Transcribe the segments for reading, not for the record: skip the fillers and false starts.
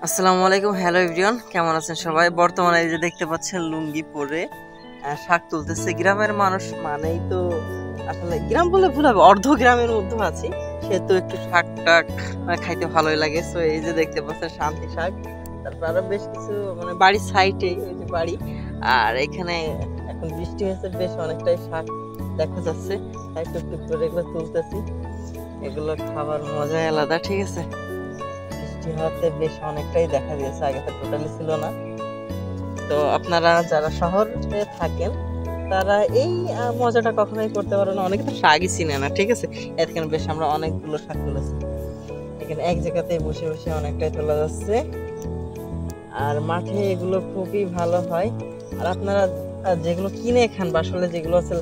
আসসালামু আলাইকুম, hello everyone, কেমন আছেন সবাই? বর্তমানে এই যে দেখতে পাচ্ছেন লুঙ্গি পরে শাক তুলতেছে। গ্রামের মানুষ মানেই তো আসলে গ্রাম বলে ভুল হবে, অর্ধ গ্রামের মধ্যে আছি, সেহেতু একটু শাক টাক খাইতে ভালোই লাগে। সো এই যে দেখতে পাচ্ছেন শান্তি শাক, তারপর আরো বেশ কিছু বাড়ির সাইডে এই যে বাড়ি, আর এখানে এখন বৃষ্টি হয়েছে, বেশ অনেকটাই শাক দেখা যাচ্ছে, তাই টুকটুক করে এগুলো তুলতেছি। এগুলো খাবার মজাই আলাদা, ঠিক আছে। হতে বেশ অনেকটাই দেখা দিয়েছে, আগে তো টোটালি ছিল না। তো আপনারা যারা শহরে থাকেন তারা এই মজাটা কখনোই করতে পারো না, অনেকে তো শাকই চিনে না, ঠিক আছে। এখানে বেশ আমরা অনেকগুলো শাক তুলেছি, এখানে এক জায়গাতেই বসে বসে অনেকটাই তোলা যাচ্ছে। আর মাঠে এগুলো খুবই ভালো হয়। আর আপনারা যেগুলো কিনে খান বা আসলে যেগুলো আছে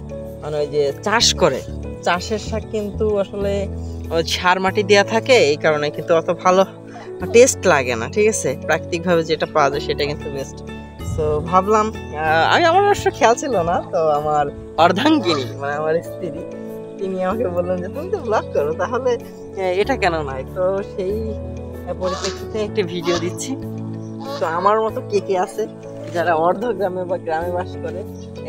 মানে ওই যে চাষ করে, চাষের শাক কিন্তু আসলে ওই সার মাটি দেওয়া থাকে, এই কারণে কিন্তু অত ভালো টেস্ট লাগে না, ঠিক আছে। প্রাকৃতিকভাবে যেটা পাওয়া যায় সেটা কিন্তু বেস্ট। তো ভাবলাম, আমি আমার অবশ্য খেয়াল ছিল না, তো আমার অর্ধাঙ্গিনী মানে আমার স্ত্রী, তিনি আমাকে বললেন যে তুমি তো ব্লগ করো, তাহলে এটা কেন নয়। তো সেই পরিপ্রেক্ষিতে একটা ভিডিও দিচ্ছি। তো আমার মতো কে কে আছে যারা অর্ধ গ্রামে বা গ্রামে বাস করে,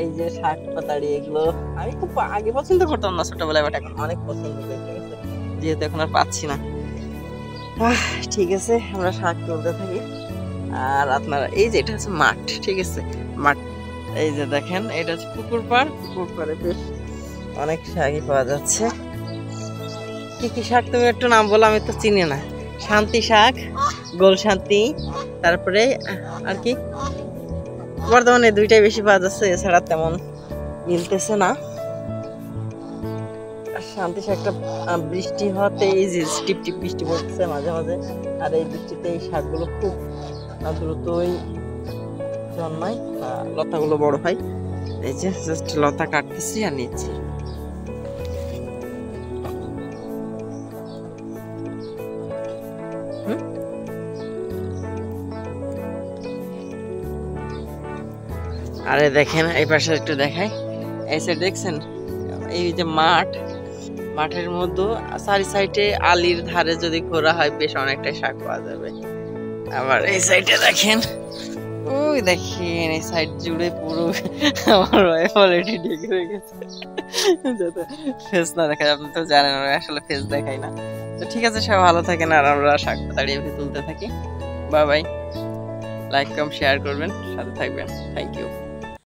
এই যে শাক পাতাড়ি এগুলো আমি খুব আগে পছন্দ করতাম না ছোটবেলায়, বাট এখন অনেক পছন্দ করি, ঠিক আছে, যেহেতু এখন আর পাচ্ছি না। ঠিক আছে, আমরা শাক তুলতে থাকি। আর আপনারা এই যে এটা হচ্ছে মাঠ, ঠিক আছে, মাঠ। এই যে দেখেন এটা হচ্ছে পুকুর পাড়, পুকুর পাড়ে বেশ অনেক শাকই পাওয়া যাচ্ছে। কি কি শাক তুমি একটু নাম বলো, আমি তো চিনি না। শান্তি শাক, গোল শান্তি, তারপরে আর কি বর্তমানে দুইটাই বেশি পাওয়া যাচ্ছে, এছাড়া তেমন মিলতেছে না। শান্তি শাকটা বৃষ্টি হওয়াতে এই যে টিপ টিপ বৃষ্টি পড়তেছে মাঝে মাঝে, আর এই বৃষ্টিতে এই শাকগুলো খুব দ্রুতই জন্মায়, লতাগুলো বড় হয়। এই যে জাস্ট লতা কাটতেছি আর নিচ্ছি। আরে দেখেন এই পাশে একটু দেখাই, এই সাইড দেখছেন এই যে মাঠ, মাঠের মধ্যে চারি সাইডে আলির ধারে যদি ঘোরা হয় বেশ অনেকটাই শাক পাওয়া যাবে। আবার এই সাইডে দেখেন, ওই দেখেন এই সাইড জুড়ে পুরো আমার ওয়াইফ অলরেডি ঢেকে হয়ে গেছে, যাতে ফেস না দেখা যায়। আপনি তো জানেন আসলে ফেস দেখাই না। তো ঠিক আছে, সবাই ভালো থাকেন, আর আমরা শাক পাতাড়ি তুলতে থাকি। বাই বাই, লাইক কম শেয়ার করবেন, সাথে থাকবেন, থ্যাংক ইউ।